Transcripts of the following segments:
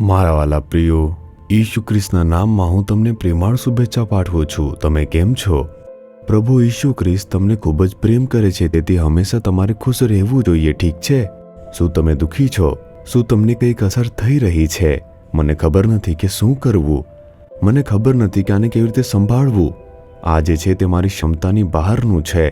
મારા વાલા પ્રિયો, ઈસુ ખ્રિસ્તના નામમાં હું તમને પ્રેમાળ શુભેચ્છા પાઠવું છું. તમે કેમ છો? પ્રભુ ઈસુ ખ્રિસ્ત તમને ખૂબ જ પ્રેમ કરે છે, તેથી હંમેશા તમારે ખુશ રહેવું જોઈએ. ઠીક છે? શું તમે દુઃખી છો? શું તમને કંઈક અસર થઈ રહી છે? મને ખબર નથી કે શું કરવું. મને ખબર નથી કે આને કેવી રીતે સંભાળવું. આ જે છે તે મારી ક્ષમતાની બહારનું છે.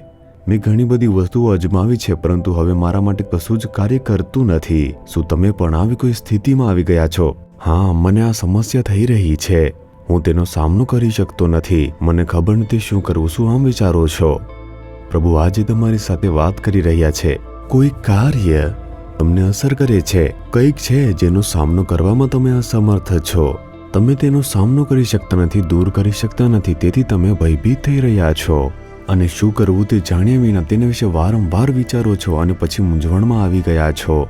મેં ઘણી બધી વસ્તુઓ અજમાવી છે, પરંતુ હવે મારા માટે કશું જ કાર્ય કરતું નથી. શું તમે પણ આવી કોઈ સ્થિતિમાં આવી ગયા છો? હા, મને આ સમસ્યા થઈ રહી છે. હું તેનો સામનો કરી શકતો નથી. મને ખબર નથી શું કરવું. શું આમ વિચારો છો? પ્રભુ આજે તમારી સાથે વાત કરી રહ્યા છે. કોઈ કાર્ય તમને અસર કરે છે. કંઈક છે જેનો સામનો કરવામાં તમે અસમર્થ છો. તમે તેનો સામનો કરી શકતા નથી, દૂર કરી શકતા નથી, તેથી તમે ભયભીત થઈ રહ્યા છો. અને શું કરવું તે જાણ્યા વિના તેના વિશે વારંવાર વિચારો છો અને પછી મૂંઝવણમાં આવી ગયા છો.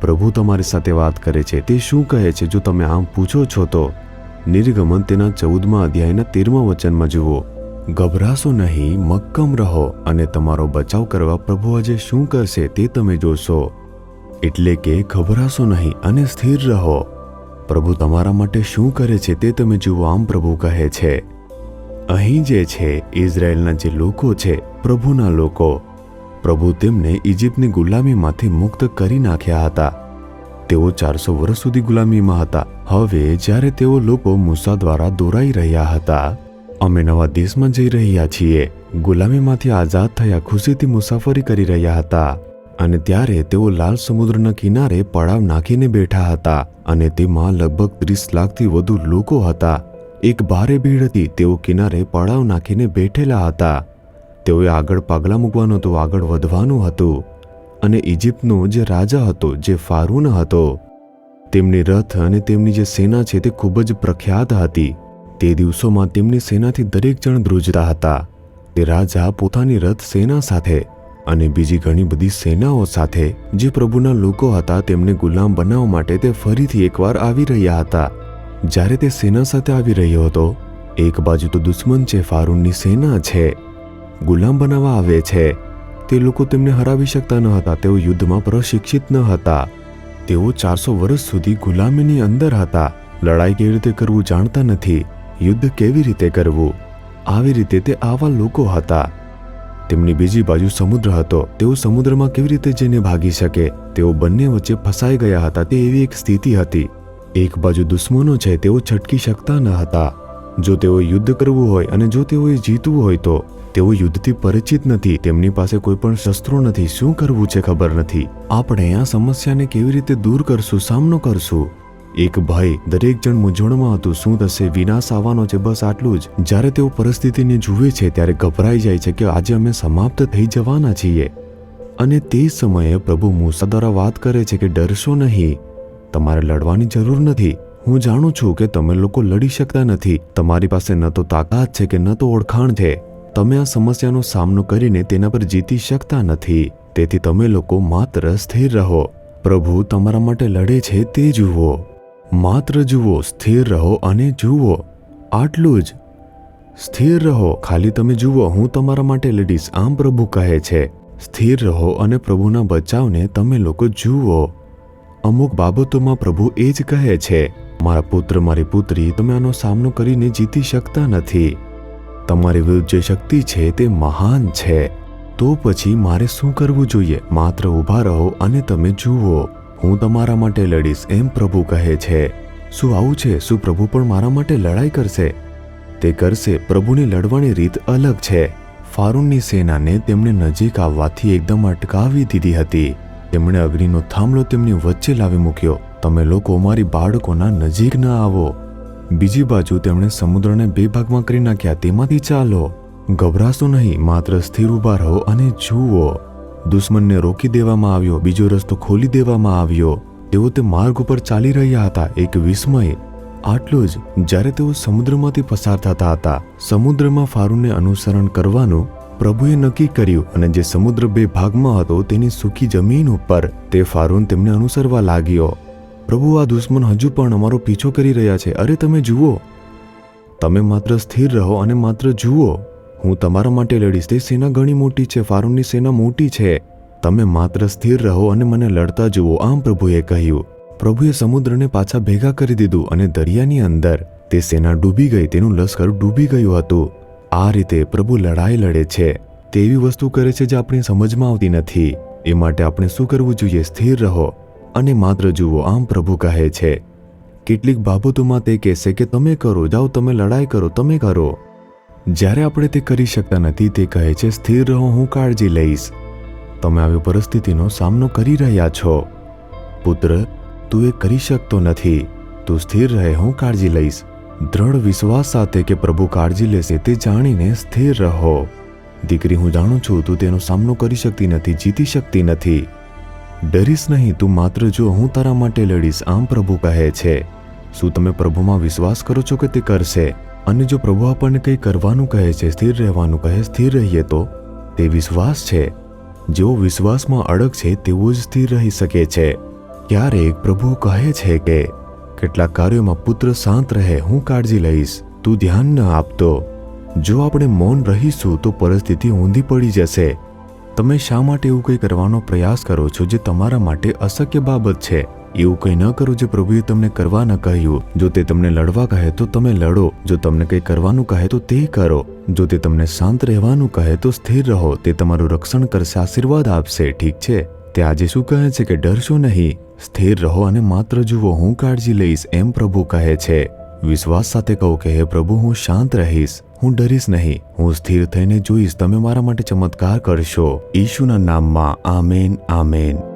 પ્રભુ તમારી સાથે વાત કરે છે. તે શું કહે છે જો તમે આમ પૂછો છો તો? નિર્ગમન તેના 14મા અધ્યાયના 13મા વચનમાં જુઓ. ગભરાશો નહીં, મક્કમ રહો અને તમારો બચાવ કરવા પ્રભુ આજે શું કરશે તે તમે જોશો. એટલે કે ગભરાશો નહીં અને સ્થિર રહો. પ્રભુ તમારા માટે શું કરે છે તે તમે જુઓ. આમ પ્રભુ કહે છે. અહીં જે છે ઇઝરાયેલના જે લોકો છે, પ્રભુના લોકો, પ્રભુ તેમને ઇજિપ્તની ગુલામીમાંથી મુક્ત કરી નાખ્યા હતા. તેઓ 400 વર્ષ સુધી ગુલામીમાં હતા. હવે જ્યારે તેઓ લોકો મૂસા દ્વારા દોરાઈ રહ્યા હતા, અમે નવા દેશમાં જઈ રહ્યા છીએ, ગુલામીમાંથી આઝાદ થયા ખુશીથી મુસાફરી કરી રહ્યા હતા. અને ત્યારે તેઓ લાલ સમુદ્રના કિનારે પડાવ નાખીને બેઠા હતા અને તેમાં લગભગ 30 લાખથી વધુ લોકો હતા. એક ભારે ભીડ હતી. તેઓ કિનારે પડાવ નાખીને બેઠેલા હતા. તેઓએ આગળ પગલાં મૂકવાનું હતું, આગળ વધવાનું હતું. અને ઇજિપ્તનો જે રાજા હતો, જે ફારૂન હતો, તેમની રથ અને તેમની જે સેના છે તે ખૂબ જ પ્રખ્યાત હતી. તે દિવસોમાં તેમની સેનાથી દરેક જણ ધ્રુજતા હતા. તે રાજા પોતાની રથ સેના સાથે અને બીજી ઘણી બધી સેનાઓ સાથે જે પ્રભુના લોકો હતા તેમને ગુલામ બનાવવા માટે તે ફરીથી એકવાર આવી રહ્યા હતા. જ્યારે તે સેના સાથે આવી રહ્યો હતો, એક બાજુ તો દુશ્મન છે, ફારૂનની સેના છે, ગુલામ બનાવવા આવે છે. તે લોકો તેમને હરાવી શકતા ન હતા. તેઓ યુદ્ધમાં પ્રશિક્ષિત ન હતા. તેઓ 400 વર્ષ સુધી ગુલામીની અંદર હતા. લડાઈ કેવી રીતે કરવું જાણતા નથી. યુદ્ધ કેવી રીતે કરવું, આવી રીતે તે આવા લોકો હતા. તેમની બીજી બાજુ સમુદ્ર હતો. તેઓ સમુદ્રમાં કેવી રીતે જઈને ભાગી શકે? તેઓ બંને વચ્ચે ફસાઈ ગયા હતા. તે એવી એક સ્થિતિ હતી. એક બાજુ દુશ્મનો છે, તેઓ છટકી શકતા ન હતા. જો તેઓ યુદ્ધ કરવું હોય અને જો તેઓએ જીતવું હોય તો તેઓ યુદ્ધથી પરિચિત નથી. તેમની પાસે કોઈ પણ શસ્ત્રો નથી. શું કરવું છે ખબર નથી. આપણે આ સમસ્યાને કેવી રીતે દૂર કરશું, સામનો કરશું? એક ભય. દરેક જણ મૂંઝવણમાં હતું. શું થશે? વિનાશ આવવાનો છે, બસ આટલું જ. જ્યારે તેઓ પરિસ્થિતિને જુએ છે ત્યારે ગભરાઈ જાય છે કે આજે અમે સમાપ્ત થઈ જવાના છીએ. અને તે સમયે પ્રભુ મૂસા દ્વારા વાત કરે છે કે ડરશો નહીં, તમારે લડવાની જરૂર નથી. હું જાણું છું કે તમે લોકો લડી શકતા નથી. તમારી પાસે ન તો તાકાત છે કે ન તો ઓળખાણ છે. તમે આ સમસ્યાનો સામનો કરીને તેના પર જીતી શકતા નથી. તેથી તમે લોકો માત્ર સ્થિર રહો. પ્રભુ તમારા માટે લડે છે તે જુઓ. માત્ર જુઓ, સ્થિર રહો અને જુઓ. આટલું જ. સ્થિર રહો, ખાલી તમે જુઓ, હું તમારા માટે લડીશ. આમ પ્રભુ કહે છે. સ્થિર રહો અને પ્રભુના બચાવને તમે લોકો જુઓ. અમુક બાબતોમાં પ્રભુ એ જ કહે છે, મારા પુત્ર, મારી પુત્રી, તમે આનો સામનો કરીને જીતી શકતા નથી. તમારી વિરુદ્ધ જે શક્તિ છે તે મહાન છે. તો પછી મારે શું કરવું જોઈએ? માત્ર ઊભા રહો અને તમે જુઓ. હું તમારા માટે લડીશ, એમ પ્રભુ કહે છે. શું આવું છે? શું પ્રભુ પણ મારા માટે લડાઈ કરશે? તે કરશે. પ્રભુની લડવાની રીત અલગ છે. ફારૂનની સેનાને તેમણે નજીક આવવાથી એકદમ અટકાવી દીધી હતી. તેમણે અગ્નિનો થાંભલો તેમની વચ્ચે લાવી મૂક્યો. તમે લોકો મારી બાળકોના નજીક ન આવો. બીજી બાજુ તેમણે સમુદ્રને 2 ભાગમાં કરી નાખ્યા. તેમાંથી ચાલો. ગભરાશો નહીં, માત્ર સ્થિર ઊભા રહો અને જુઓ. દુશ્મનને રોકી દેવામાં આવ્યો. બીજો રસ્તો ખોલી દેવામાં આવ્યો. તેઓ તે માર્ગ ઉપર ચાલી રહ્યા હતા. એક વિસ્મય. આટલું જ. જ્યારે તેઓ સમુદ્રમાંથી પસાર થતા હતા, સમુદ્રમાં ફારૂનને અનુસરણ કરવાનું પ્રભુએ નક્કી કર્યું. અને જે સમુદ્ર 2 ભાગમાં હતો તેની સૂકી જમીન ઉપર તે ફારૂન તેમને અનુસરવા લાગ્યો. પ્રભુ, આ દુશ્મન હજુ પણ અમારો પીછો કરી રહ્યા છે. અરે તમે જુઓ. તમે માત્ર સ્થિર રહો અને માત્ર જુઓ. હું તમારા માટે લડીશ. તે સેના ઘણી મોટી છે. ફારૂનની સેના મોટી છે. તમે માત્ર સ્થિર રહો અને મને લડતા જુઓ. આમ પ્રભુએ કહ્યું. પ્રભુએ સમુદ્રને પાછા ભેગા કરી દીધું અને દરિયાની અંદર તે સેના ડૂબી ગઈ, તેનું લશ્કર ડૂબી ગયું હતું. આ રીતે પ્રભુ લડાઈ લડે છે. તે એવી વસ્તુ કરે છે જે આપણી સમજમાં આવતી નથી. એ માટે આપણે શું કરવું જોઈએ? સ્થિર રહો અને માત્ર જુઓ. આમ પ્રભુ કહે છે. કેટલીક બાબતોમાં તે કહેશે કે તમે કરો, જાઓ તમે લડાઈ કરો, તમે કરો. જ્યારે આપણે તે કરી શકતા નથી, તે કહે છે સ્થિર રહો, હું કાળજી લઈશ. તમે આવી પરિસ્થિતિનો સામનો કરી રહ્યા છો. પુત્ર, તું એ કરી શકતો નથી. તું સ્થિર રહે, હું કાળજી લઈશ. દ્રઢ વિશ્વાસ સાથે કે પ્રભુ કાળજી લેશે તે જાણીને સ્થિર રહો. દીકરી, હું જાણું છું તું તેનો સામનો કરી શકતી નથી, જીતી શકતી નથી. ડરીશ નહીં, તું માત્ર જો, હું તારા માટે લડીશ. આમ પ્રભુ કહે છે. શું તમે પ્રભુમાં વિશ્વાસ કરો છો કે તે કરશે? અને જો પ્રભુ આપણને કંઈ કરવાનું કહે છે, સ્થિર રહેવાનું કહે, સ્થિર રહીએ તો તે વિશ્વાસ છે. જેઓ વિશ્વાસમાં અડગ છે તેઓ જ સ્થિર રહી શકે છે. ક્યારેક પ્રભુ કહે છે કે કેટલાક કાર્યોમાં પુત્ર શાંત રહે, હું કાળજી લઈશ, તું ધ્યાન ન આપતો. જો આપણે મૌન રહીશું તો પરિસ્થિતિ ઊંધી પડી જશે. તમે શા માટે એવું કંઈ કરવાનો પ્રયાસ કરો છો જે તમારા માટે અશક્ય બાબત છે? એવું કંઈ ન કરો જે પ્રભુએ તમને કરવા ન કહ્યું. જો તે તમને લડવા કહે તો તમે લડો. જો તમને કંઈ કરવાનું કહે તો તે કરો. જો તે તમને શાંત રહેવાનું કહે તો સ્થિર રહો. તે તમારું રક્ષણ કરશે, આશીર્વાદ આપશે. ઠીક છે? તે આજે શું કહે છે કે ડરશો નહીં, સ્થિર રહો અને માત્ર જુઓ, હું કાળજી લઈશ. એમ પ્રભુ કહે છે. વિશ્વાસ સાથે કહો કે હે પ્રભુ, હું શાંત રહીશ, હું ડરીશ નહીં, હું સ્થિર થઈને જોઈશ. તમે મારા માટે ચમત્કાર કરશો. ઈશુના નામમાં આમેન, આમેન.